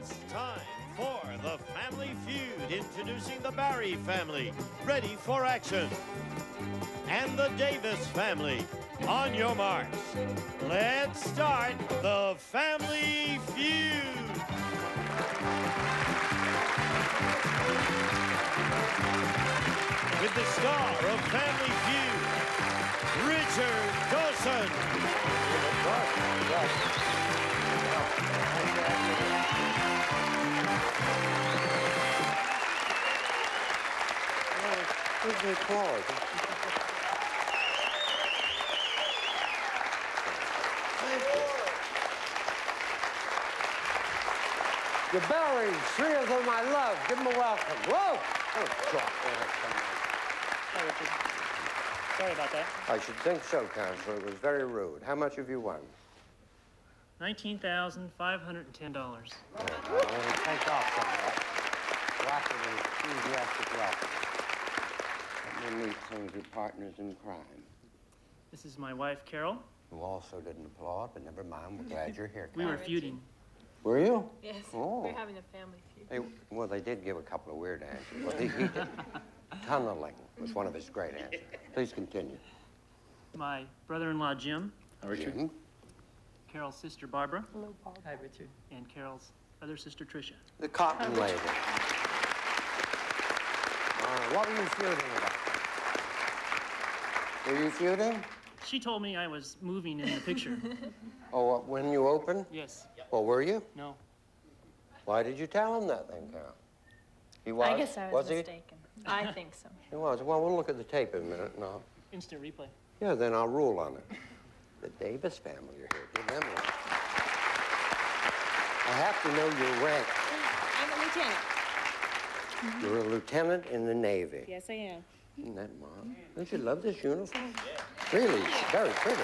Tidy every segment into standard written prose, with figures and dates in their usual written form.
It's time for the Family Feud, introducing the Barry family, ready for action. And the Davis family, on your marks. Let's start the Family Feud. With the star of Family Feud, Richard Dawson. Where's the applause? The Barrys, three of them I love. Give them a welcome. Whoa! Oh, God. Hi, Richard. Sorry about that. I should think so, Counselor. It was very rude. How much have you won? $19,510. Take off some of that. Rapid and enthusiastic welcome. Let me meet some of your partners in crime. This is my wife, Carol. Who also didn't applaud, but never mind. We're glad you're here. We were feuding. Were you? Yes, Oh. we're having a family feud. Hey, well, they did give a couple of weird answers. Well, he did. Tunneling was one of his great answers. Please continue. My brother-in-law, Jim. Jim? Carol's sister, Barbara. Hello, Bob. Hi, Richard. And Carol's other sister, Tricia. The cotton lady. What were you feuding about? Were you feuding? She told me I was moving in the picture. Oh, when you opened? Yes. Well, were you? No. Why did you tell him that then, Carol? He was? I guess I was he? mistaken. I think so. He was. Well, we'll look at the tape in a minute. No. Instant replay. Yeah, then I'll rule on it. The Davis family are here. Give them one. I have to know your rank. I'm a lieutenant. You're a lieutenant in the Navy. Yes, I am. Isn't that Mom? Don't you love this uniform? Really, it's very pretty.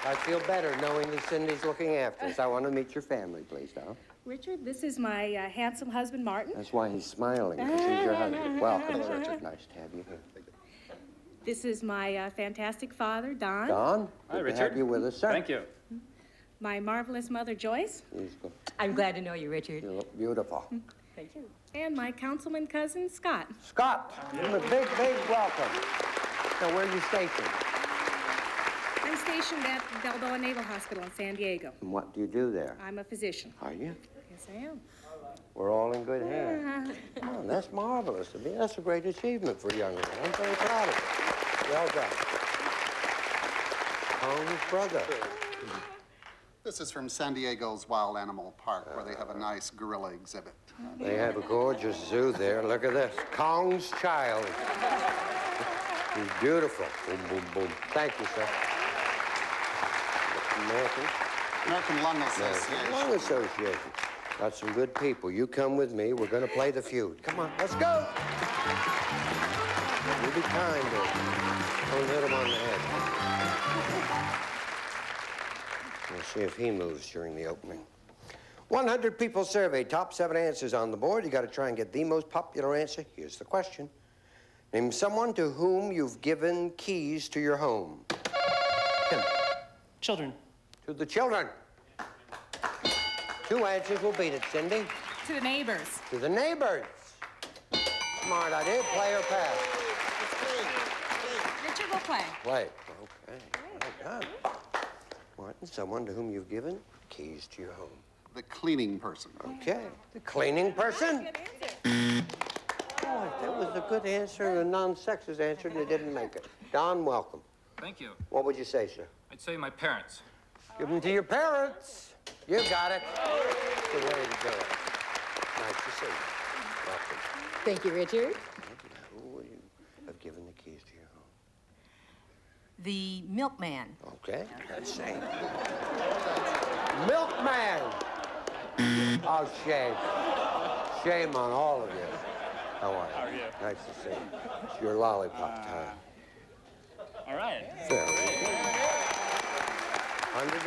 I feel better knowing that Cindy's looking after us. I want to meet your family, please, Don. Richard, this is my handsome husband, Martin. That's why he's smiling, because he's your husband. Welcome, Richard. Nice to have you here. This is my fantastic father, Don. Don, Hi, good Richard. to have you with us, sir. Thank you. My marvelous mother, Joyce. He's good. I'm glad to know you, Richard. You look beautiful. Thank you. And my councilman cousin, Scott. Scott, give him a big, big welcome. Now, where are you stationed? I'm stationed at Balboa Naval Hospital in San Diego. And what do you do there? I'm a physician. Are you? Yes, I am. We're all in good hands. Oh, that's marvelous to me. That's a great achievement for a young man. I'm very proud of you. Well done. Tom's brother. This is from San Diego's Wild Animal Park, where they have a nice gorilla exhibit. They have a gorgeous zoo there. Look at this. Kong's child. He's beautiful. Boom, boom, boom. Thank you, sir. American Lung Association. Lung Association. Got some good people. You come with me. We're going to play the feud. Come on, let's go. You'll be kind to him. Don't hit him on the head. We'll see if he moves during the opening. 100 people surveyed, top 7 answers on the board. You got to try and get the most popular answer. Here's the question. Name someone to whom you've given keys to your home. Tim. Children. To the children. 2 answers will beat it, Cindy. To the neighbors. To the neighbors. Smart idea. Play or pass? Richard will play. Play. Okay. Well done. Martin, someone to whom you've given keys to your home. The cleaning person. Okay. The cleaning person? Oh, that was a good answer, a non-sexist answer, and they didn't make it. Don, welcome. Thank you. What would you say, sir? I'd say my parents. Give them to your parents. You got it. That's the way to do it. Nice to see you. Welcome. Thank you, Richard. Who would you have given the keys to your home? The milkman. Okay, let's see. Milkman! Oh, shame. Shame on all of you. How are you? How are you? Nice to see you. It's your lollipop time. All right. Very good. $100.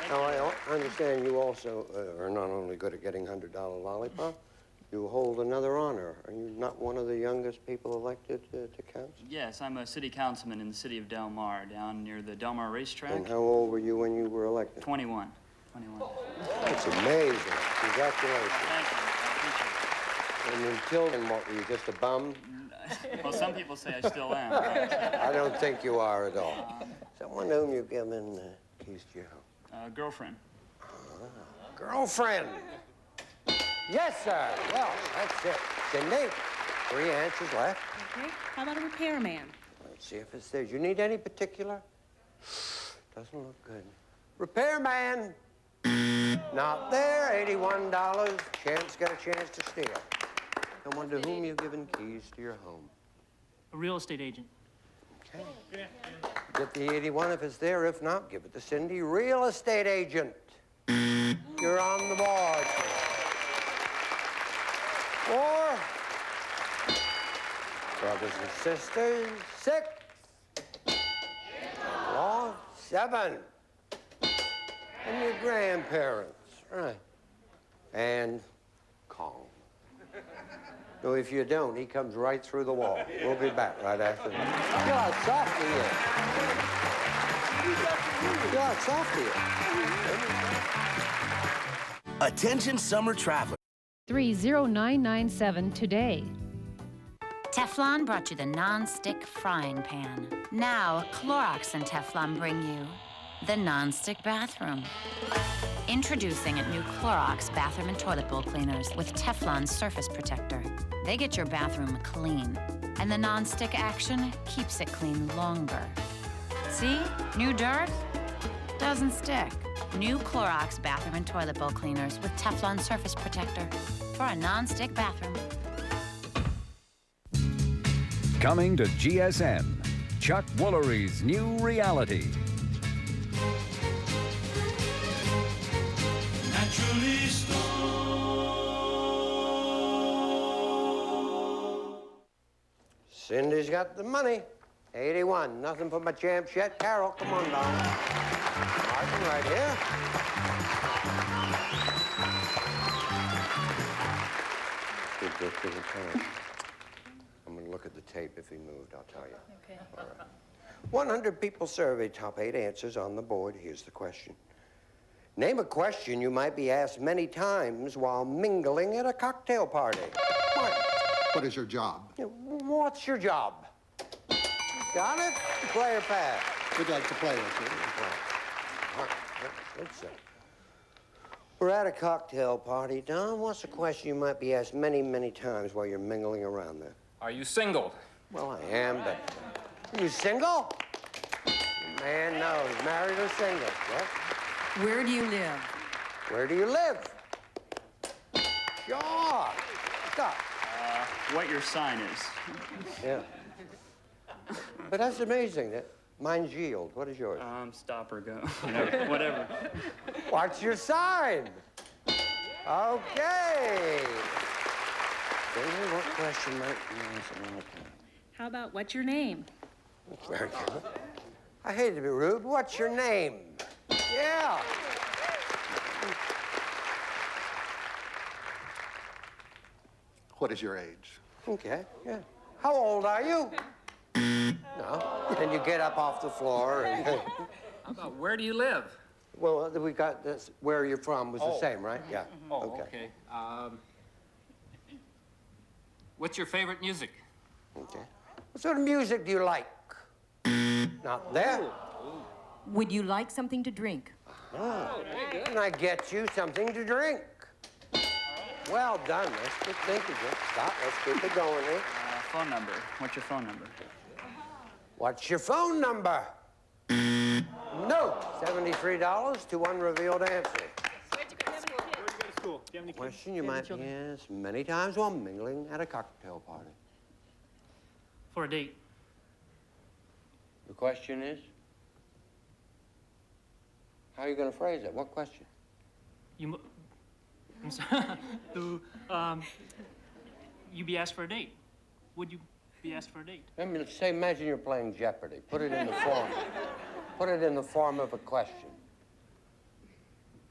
Now, I understand you also are not only good at getting $100 lollipop, You hold another honor. Are you not one of the youngest people elected to council? Yes, I'm a city councilman in the city of Del Mar, down near the Del Mar racetrack. And how old were you when you were elected? 21. 21. That's amazing. Congratulations. Thank you. I And until then, what, were you just a bum? appreciate it. Well, some people say I still am. But, I don't think you are at all. Someone whom you've given keys to your home. girlfriend. Girlfriend. Yes, sir. Well, that's it. Cindy, 3 answers left. Okay, how about a repairman? Let's see if it's there. Do you need any particular? Doesn't look good. Repairman. Not there. $81. Champ's got a chance to steal. Someone to whom you've given keys to your home. A real estate agent. Okay. Get the 81 if it's there. If not, give it to Cindy. Real estate agent. You're on the board. 4. Brothers and sisters. 6. Law. 7. And your grandparents. Right. And Kong. No, if you don't, he comes right through the wall. We'll be back right after this. You're how soft he is. You're how soft he is. Attention summer travelers. 30997 today. Teflon brought you the non-stick frying pan. Now, Clorox and Teflon bring you the non-stick bathroom. Introducing new Clorox bathroom and toilet bowl cleaners with Teflon surface protector. They get your bathroom clean, and the non-stick action keeps it clean longer. See? New dirt doesn't stick. New Clorox bathroom and toilet bowl cleaners with Teflon surface protector for a non-stick bathroom. Coming to GSM, Chuck Woolery's new reality. Cindy's got the money. 81. Nothing for my champs yet. Carol, come on down. Martin, right here. Good to the time. I'm going to look at the tape. If he moved, I'll tell you. Okay. All right. 100 people surveyed, top 8 answers on the board. Here's the question. Name a question you might be asked many times while mingling at a cocktail party. Martin. What is your job? Yeah, what's your job? Got it? Play or pass? We'd like to play with you. Let's see. We're at a cocktail party. Don, what's a question you might be asked many, many times while you're mingling around there? Are you single? Well, I am, but... Are you single? Man knows, married or single, yes? Where do you live? Where do you live? Sure. Stop. What your sign is. Yeah. But that's amazing. Mine's yield. What is yours? Stop or go. Whatever. What's your sign? Okay. What question might you ask another time? How about what's your name? Very good. I hate to be rude. What's your name? Yeah. What is your age? Okay, yeah. How old are you? No. Then you get up off the floor and... How about where do you live? Well, we got this, where you're from was the same, right? Yeah. Oh, okay. What's your favorite music? Okay. What sort of music do you like? Not there. Would you like something to drink? Oh, can I get you something to drink? Well done. Let's keep thinking. Stop. Let's keep it going, eh? Phone number. What's your phone number? What's your phone number? No. $73 to unrevealed answer. Where'd you go to school? Do you have any kids? Question you might be asked many times while mingling at a cocktail party. For a date. The question is? How are you going to phrase it? What question? I'm sorry. You be asked for a date. Would you be asked for a date? I mean, say, imagine you're playing Jeopardy. Put it in the form. Put it in the form of a question.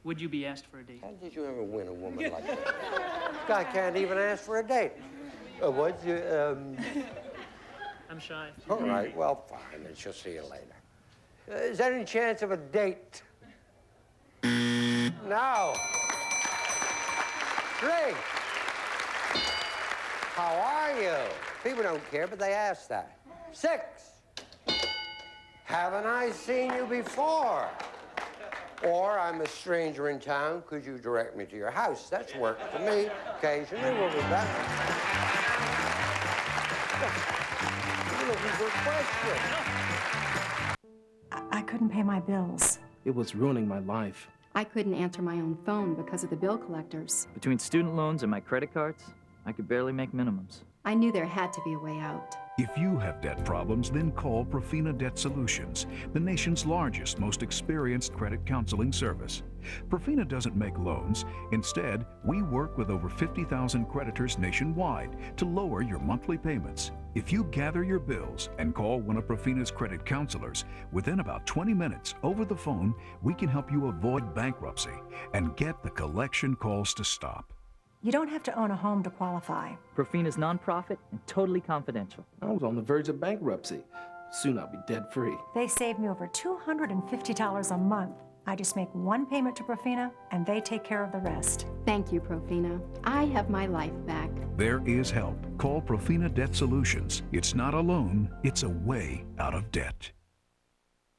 Would you be asked for a date? How did you ever win a woman like that? This guy can't even ask for a date. What's your, I'm shy. All right, well, fine. Then she'll see you later. Is there any chance of a date? No. 3. How are you? People don't care, but they ask that. 6. Haven't I seen you before? Or I'm a stranger in town. Could you direct me to your house? That's work for me. Occasionally, we'll be back. You're looking for a question. I couldn't pay my bills. It was ruining my life. I couldn't answer my own phone because of the bill collectors. Between student loans and my credit cards, I could barely make minimums. I knew there had to be a way out. If you have debt problems, then call Profina Debt Solutions, the nation's largest, most experienced credit counseling service. Profina doesn't make loans. Instead, we work with over 50,000 creditors nationwide to lower your monthly payments. If you gather your bills and call one of Profina's credit counselors, within about 20 minutes over the phone, we can help you avoid bankruptcy and get the collection calls to stop. You don't have to own a home to qualify. Profina's nonprofit and totally confidential. I was on the verge of bankruptcy. Soon I'll be debt-free. They saved me over $250 a month. I just make one payment to Profina, and they take care of the rest. Thank you, Profina. I have my life back. There is help. Call Profina Debt Solutions. It's not a loan, it's a way out of debt.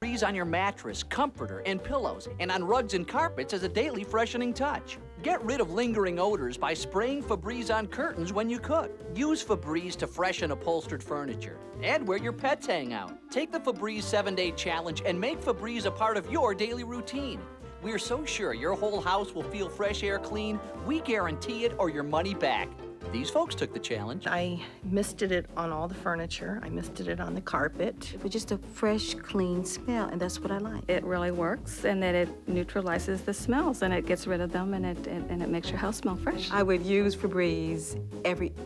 Febreze on your mattress, comforter, and pillows, and on rugs and carpets as a daily freshening touch. Get rid of lingering odors by spraying Febreze on curtains when you cook. Use Febreze to freshen upholstered furniture and where your pets hang out. Take the Febreze 7-Day Challenge and make Febreze a part of your daily routine. We're so sure your whole house will feel fresh air clean, we guarantee it or your money back. These folks took the challenge. I misted it on all the furniture. I misted it on the carpet. It was just a fresh, clean smell, and that's what I like. It really works, and that it neutralizes the smells, and it gets rid of them, and it makes your house smell fresh. I would use Febreze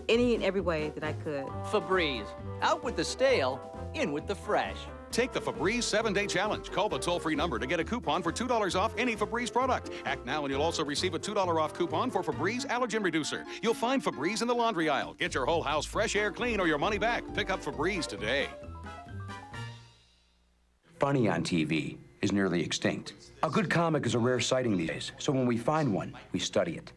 any and every way that I could. Febreze. Out with the stale, in with the fresh. Take the Febreze 7-Day Challenge. Call the toll-free number to get a coupon for $2 off any Febreze product. Act now and you'll also receive a $2 off coupon for Febreze Allergen Reducer. You'll find Febreze in the laundry aisle. Get your whole house fresh air clean or your money back. Pick up Febreze today. Funny on TV is nearly extinct. A good comic is a rare sighting these days, so when we find one, we study it.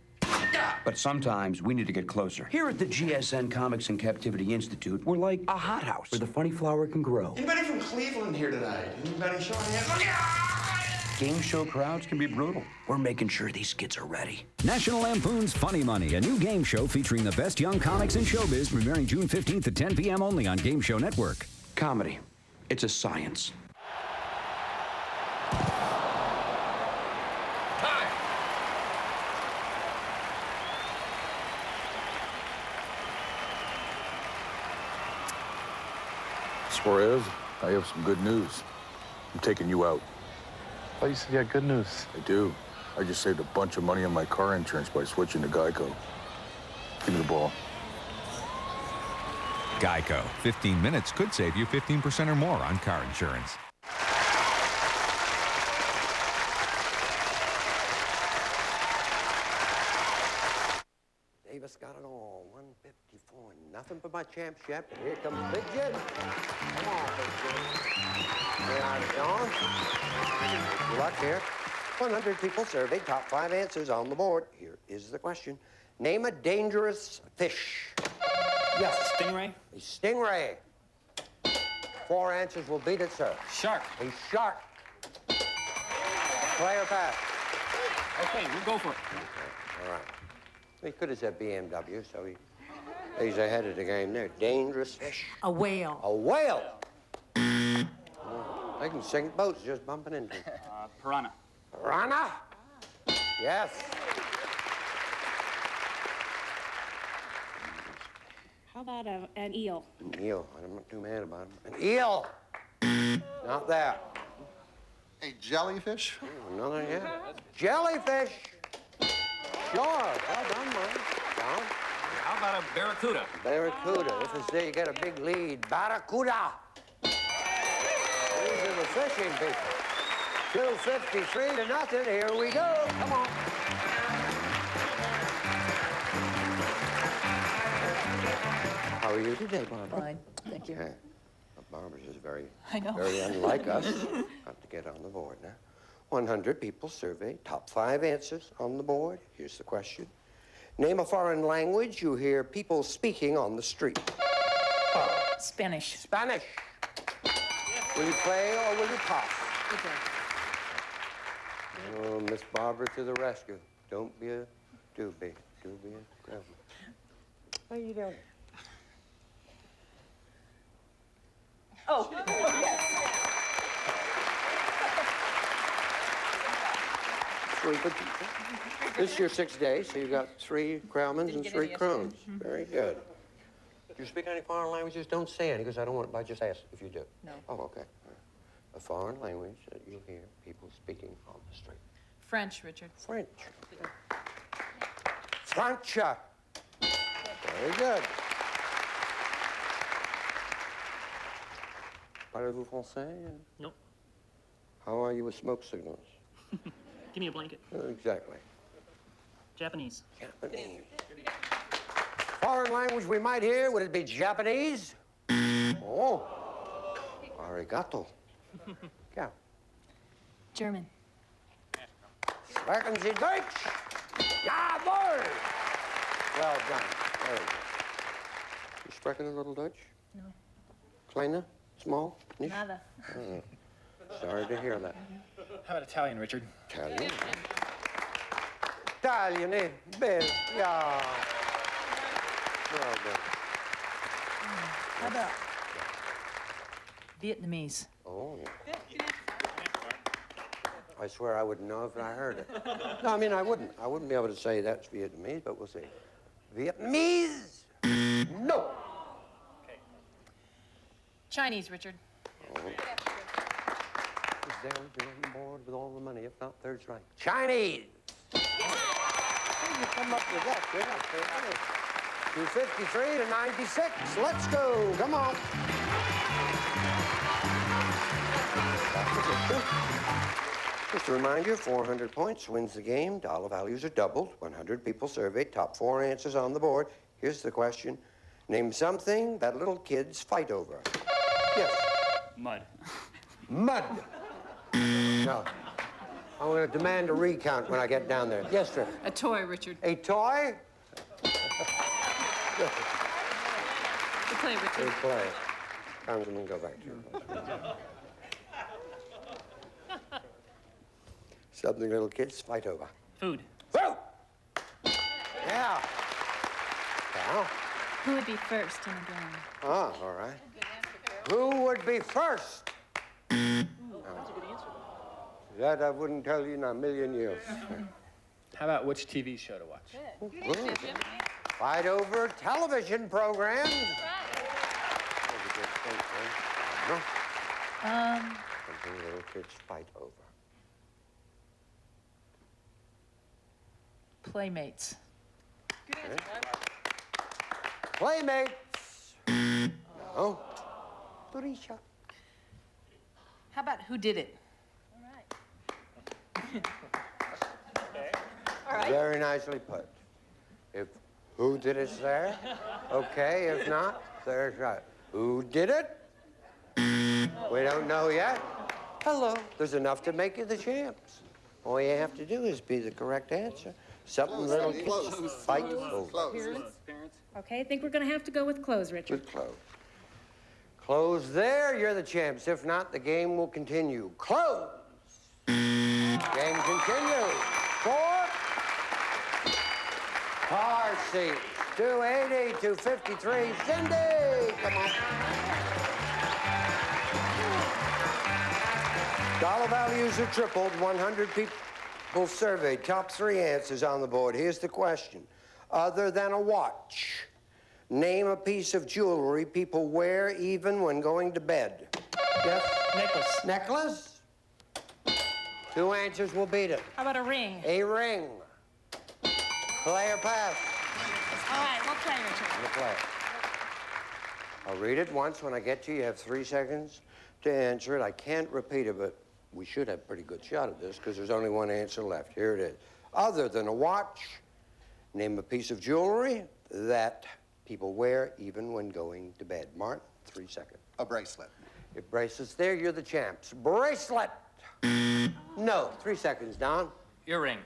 But sometimes we need to get closer. Here at the GSN Comics and Captivity Institute, we're like a hothouse where the funny flower can grow. Anybody from Cleveland here tonight? Anybody showing hands? Game show crowds can be brutal. We're making sure these kids are ready. National Lampoon's Funny Money, a new game show featuring the best young comics in showbiz, premiering June 15th at 10 p.m. only on Game Show Network. Comedy. It's a science. Suarez, I have some good news. I'm taking you out. Oh, you said you had good news. I do. I just saved a bunch of money on my car insurance by switching to Geico. Give me the ball. Geico. 15 minutes could save you 15% or more on car insurance. Davis got it all. 154. Nothing but my championship. And here comes Big Jim. Come on, Big Jim. Here I go. Good luck here. 100 people surveyed. Top 5 answers on the board. Here is the question. Name a dangerous fish. Yes. Stingray? A stingray. 4 answers will beat it, sir. Shark. A shark. Player pass. Okay, we'll go for it. All right. He could have said BMW, so he's ahead of the game there. Dangerous fish. A whale. A whale. They can sink boats just bumping into. Piranha. Piranha? Yes. How about an eel? An eel. I'm not too mad about him. An eel. Not that. A jellyfish? Oh, another, yeah. Jellyfish. Sure. Well done, Mike. Down. How about a barracuda? Barracuda. This is there. You get a big lead. Barracuda. These are the fishing people. 253 to nothing. Here we go. Come on. How are you today, Barbara? Fine, thank you. Okay. Well, Barbara's is very, I know. very unlike us. Have to get on the board now. 100 people surveyed. Top 5 answers on the board. Here's the question. Name a foreign language you hear people speaking on the street. Spanish. Spanish. Will you play or will you pass? Okay. Oh, Miss Barbara to the rescue. Don't be a doobie. Do be a grandma. How you doing? Oh, yes. Sweet, but this is your 6th day, so you got 3 Grauman's and 3 Crones. Very good. Do you speak any foreign languages? Don't say any, because I don't want to. I just ask if you do. No. Oh, okay. A foreign language that you hear people speaking on the street. French, Richard. French. Francia. Very good. Parlez-vous français? Nope. How are you with smoke signals? Give me a blanket. Exactly. Japanese. Japanese. Foreign language we might hear, would it be Japanese? Oh. Arigato. Yeah. German. Sprechen Sie Deutsch? Jawohl! Well done. Very good. You sprechen a little Dutch? No. Kleine? Small? Nicht? Nada. Oh. Sorry to hear that. How about Italian, Richard? Italian? Italian, eh? Bene. Yeah. Well done. How about Vietnamese? Oh, yeah. I swear I wouldn't know if I heard it. No, I mean, I wouldn't. I wouldn't be able to say that's Vietnamese, but we'll see. Vietnamese? No. Chinese, Richard. Oh. They'll be on board with all the money, if not third strike. Chinese! How did you come up with that? Good. 253 to 96. Let's go. Come on. Just to remind you, 400 points wins the game. Dollar values are doubled. 100 people surveyed. Top 4 answers on the board. Here's the question. Name something that little kids fight over. Yes. Mud. Mud. No. I'm going to demand a recount when I get down there. Yes, sir. A toy, Richard. A toy? The play, Richard. Good play. Congressman, go back to your place. Something little kids fight over. Food. Food! Yeah. Well. Who would be first in the game? Ah, all right. Who would be first? That I wouldn't tell you in a million years. How about which TV show to watch? Good. Fight over television programs. No. Something little kids fight over. Playmates. Okay. Playmates. No. Turisha. How about Who Did It? All right. Very nicely put. If who did it's there, okay. If not, there's right. Who did it? We don't know yet. Hello. There's enough to make you the champs. All you have to do is be the correct answer. Something little kids fight over. Okay, I think we're going to have to go with close, Richard. With close. Close there, you're the champs. If not, the game will continue. Close. Game continues. 4 car seats. 280, 253. Cindy, come on. Dollar values are tripled. 100 people surveyed. Top 3 answers on the board. Here's the question. Other than a watch, name a piece of jewelry people wear even when going to bed. Yes? Necklace. Necklace? 2 answers will beat it. How about a ring? A ring. Play or pass? All right, we'll play, Richard. We'll play. I'll read it once. When I get to you, you have 3 seconds to answer it. I can't repeat it, but we should have a pretty good shot at this because there's only one answer left. Here it is. Other than a watch, name a piece of jewelry that people wear even when going to bed. Martin, 3 seconds. A bracelet. If bracelet's there, you're the champs. Bracelet! No. 3 seconds, Don. Earring.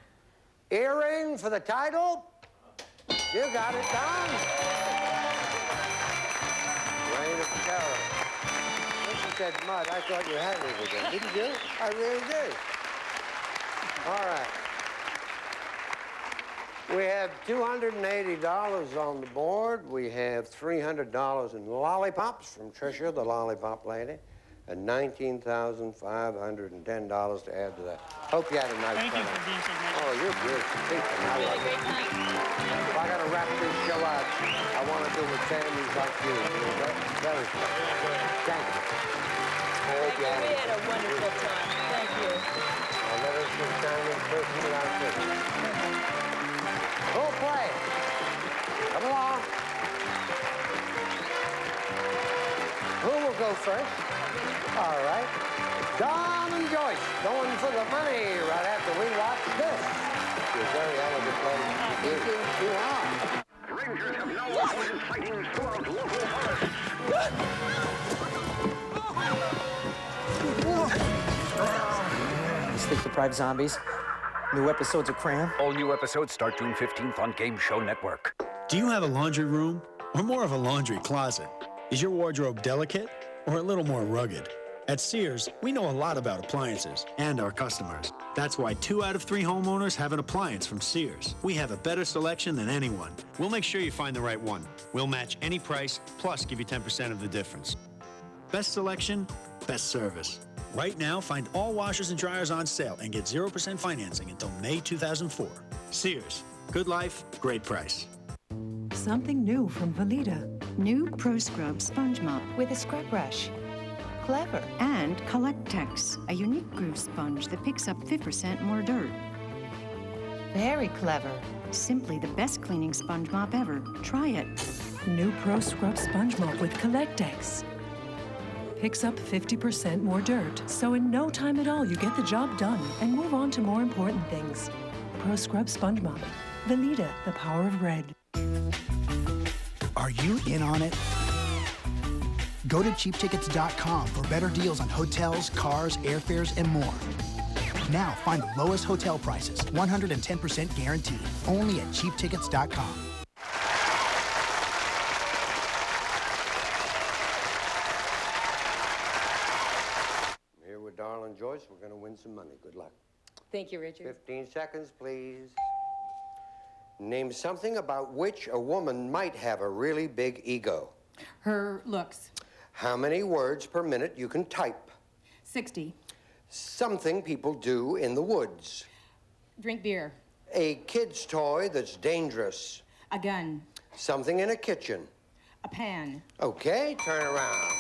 Earring for the title. You got it, Don. Reign of terror. When she said mud, I thought you had it again. Didn't you? I really did. All right. We have $280 on the board. We have $300 in lollipops from Tricia, the lollipop lady, and $19,510 to add to that. Hope you had a nice time. Thank you for being so nice. Oh, you're beautiful people. I love it. If I got to wrap this show out, I want to do it with families like you. Very special. Thank you. I hope you had a wonderful time. Thank you. I'll never see China in person without this. Full play. Come along. Who will go first? All right. Don and Joyce going for the money right after we watch this. You're very elegant lady. You are. Rangers have now reported sightings throughout local forests. Sleep-deprived zombies. New episodes of Cram. All new episodes start June 15th on Game Show Network. Do you have a laundry room or more of a laundry closet? Is your wardrobe delicate or a little more rugged? At Sears, we know a lot about appliances and our customers. That's why 2 out of 3 homeowners have an appliance from Sears. We have a better selection than anyone. We'll make sure you find the right one. We'll match any price, plus give you 10% of the difference. Best selection, best service. Right now, find all washers and dryers on sale and get 0% financing until May 2004. Sears. Good life, great price. Something new from Veleda. New Pro Scrub Sponge Mop with a scrub brush. Clever. And Collectex, a unique groove sponge that picks up 5% more dirt. Very clever. Simply the best cleaning sponge mop ever. Try it. New Pro Scrub Sponge Mop with Collectex. Picks up 50% more dirt, so in no time at all you get the job done and move on to more important things. Pro Scrub Sponge Mop. Veleda, the power of red. Are you in on it? Go to cheaptickets.com for better deals on hotels, cars, airfares, and more. Now find the lowest hotel prices, 110% guaranteed, only at cheaptickets.com. Darling Joyce, we're going to win some money. Good luck. Thank you, Richard. 15 seconds, please. Name something about which a woman might have a really big ego. Her looks. How many words per minute you can type. 60. Something people do in the woods. Drink beer. A kid's toy that's dangerous. A gun. Something in a kitchen. A pan. Okay, turn around.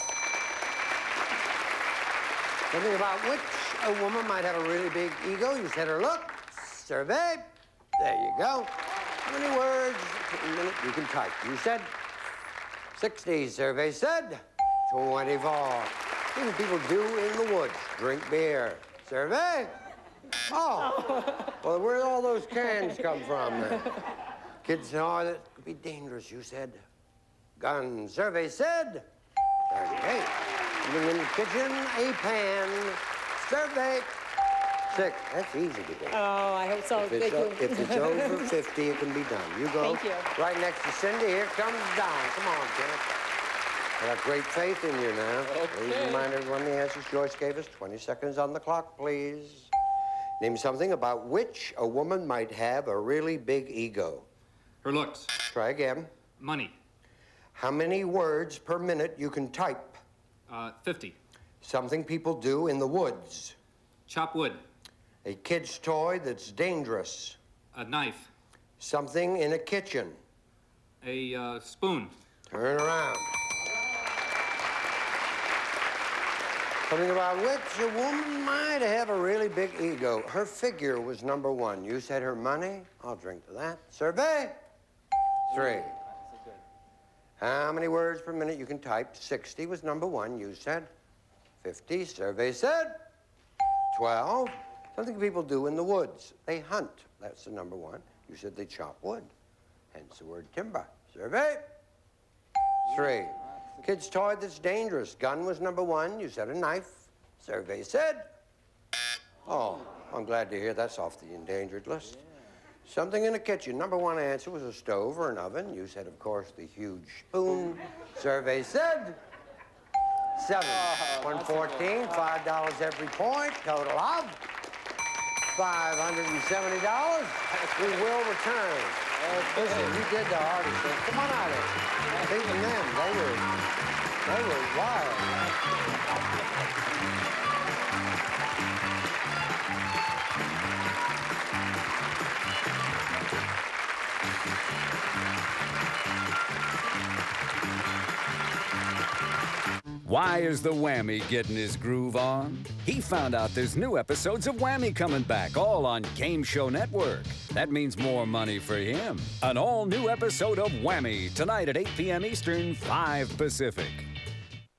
Something about which a woman might have a really big ego. You said her look. Survey. There you go. How many words per minute you can type? You said 60. Survey said 24. Things people do in the woods. Drink beer. Survey. Oh. Well, where did all those cans come from then? Kids know that could be dangerous. You said gun. Survey said 38. In the kitchen, a pan. Survey. 6. That's easy to do. Oh, I hope so. If it's over 50, it can be done. You go. Thank you. Right next to Cindy. Here comes Don. Come on, kid. I have great faith in you now. Okay. Please remind everyone the answers Joyce gave us. 20 seconds on the clock, please. Name something about which a woman might have a really big ego. Her looks. Try again. Money. How many words per minute you can type? 50. Something people do in the woods. Chop wood. A kid's toy that's dangerous. A knife. Something in a kitchen. A spoon. Turn around. Something about which a woman might have a really big ego. Her figure was number 1. You said her money? I'll drink to that. Survey. 3. How many words per minute you can type? 60 was number 1. You said 50. Survey said 12, something people do in the woods. They hunt. That's the number 1. You said they chop wood. Hence the word timber. Survey. 3, kid's toy that's dangerous. Gun was number 1. You said a knife. Survey said. Oh, I'm glad to hear that's off the endangered list. Something in the kitchen. Number 1 answer was a stove or an oven. You said, of course, the huge spoon. Survey said 7. 114, $5 every point. Total of $570. We will return. Listen, you did the hardest thing. Come on out here. Even them, they were wild. Why is the Whammy getting his groove on? He found out there's new episodes of Whammy coming back, all on Game Show Network. That means more money for him. An all-new episode of Whammy, tonight at 8 p.m. Eastern, 5 Pacific.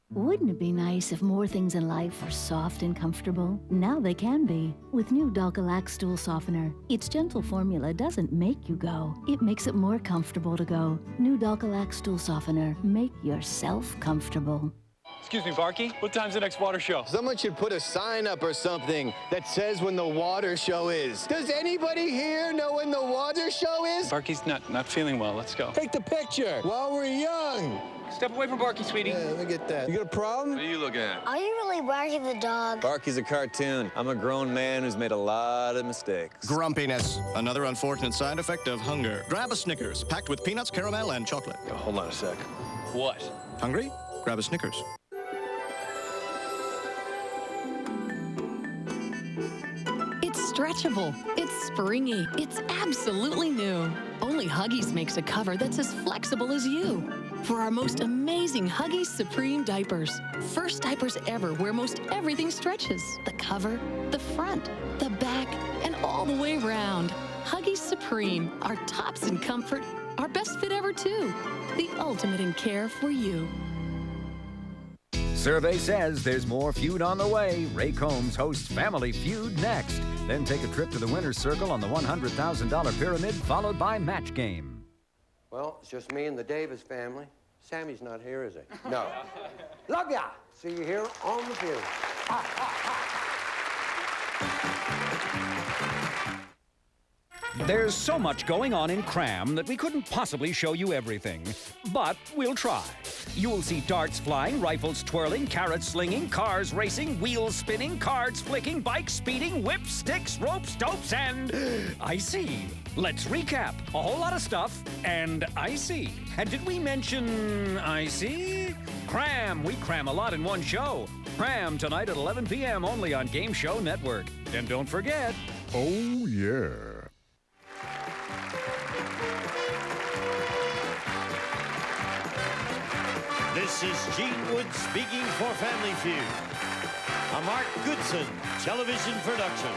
Wouldn't it be nice if more things in life were soft and comfortable? Now they can be with new Dalcalac Stool Softener. Its gentle formula doesn't make you go. It makes it more comfortable to go. New Dalcalac Stool Softener. Make yourself comfortable. Excuse me, Barky, what time's the next water show? Someone should put a sign up or something that says when the water show is. Does anybody here know when the water show is? Barky's not feeling well. Let's go. Take the picture while we're young. Step away from Barky, sweetie. Yeah, let me get that. You got a problem? What are you looking at? Are you really Barky the dog? Barky's a cartoon. I'm a grown man who's made a lot of mistakes. Grumpiness, another unfortunate side effect of hunger. Grab a Snickers, packed with peanuts, caramel, and chocolate. Yo, hold on a sec. What? Hungry? Grab a Snickers. It's stretchable, it's springy, it's absolutely new. Only Huggies makes a cover that's as flexible as you. For our most amazing Huggies Supreme diapers. First diapers ever where most everything stretches. The cover, the front, the back, and all the way around. Huggies Supreme, our tops in comfort, our best fit ever too. The ultimate in care for you. Survey says there's more Feud on the way. Ray Combs hosts Family Feud next. Then take a trip to the winner's circle on the $100,000 pyramid, followed by Match Game. Well, it's just me and the Davis family. Sammy's not here, is he? No. Love ya. See you here on the field. There's so much going on in Cram that we couldn't possibly show you everything, but we'll try. You'll see darts flying, rifles twirling, carrots slinging, cars racing, wheels spinning, cards flicking, bikes speeding, whips, sticks, ropes, dopes, and I see. Let's recap. A whole lot of stuff, and I see. And did we mention I see? Cram. We cram a lot in one show. Cram tonight at 11 p.m. only on Game Show Network. And don't forget, Oh, yeah. This is Gene Wood speaking for Family Feud, a Mark Goodson television production.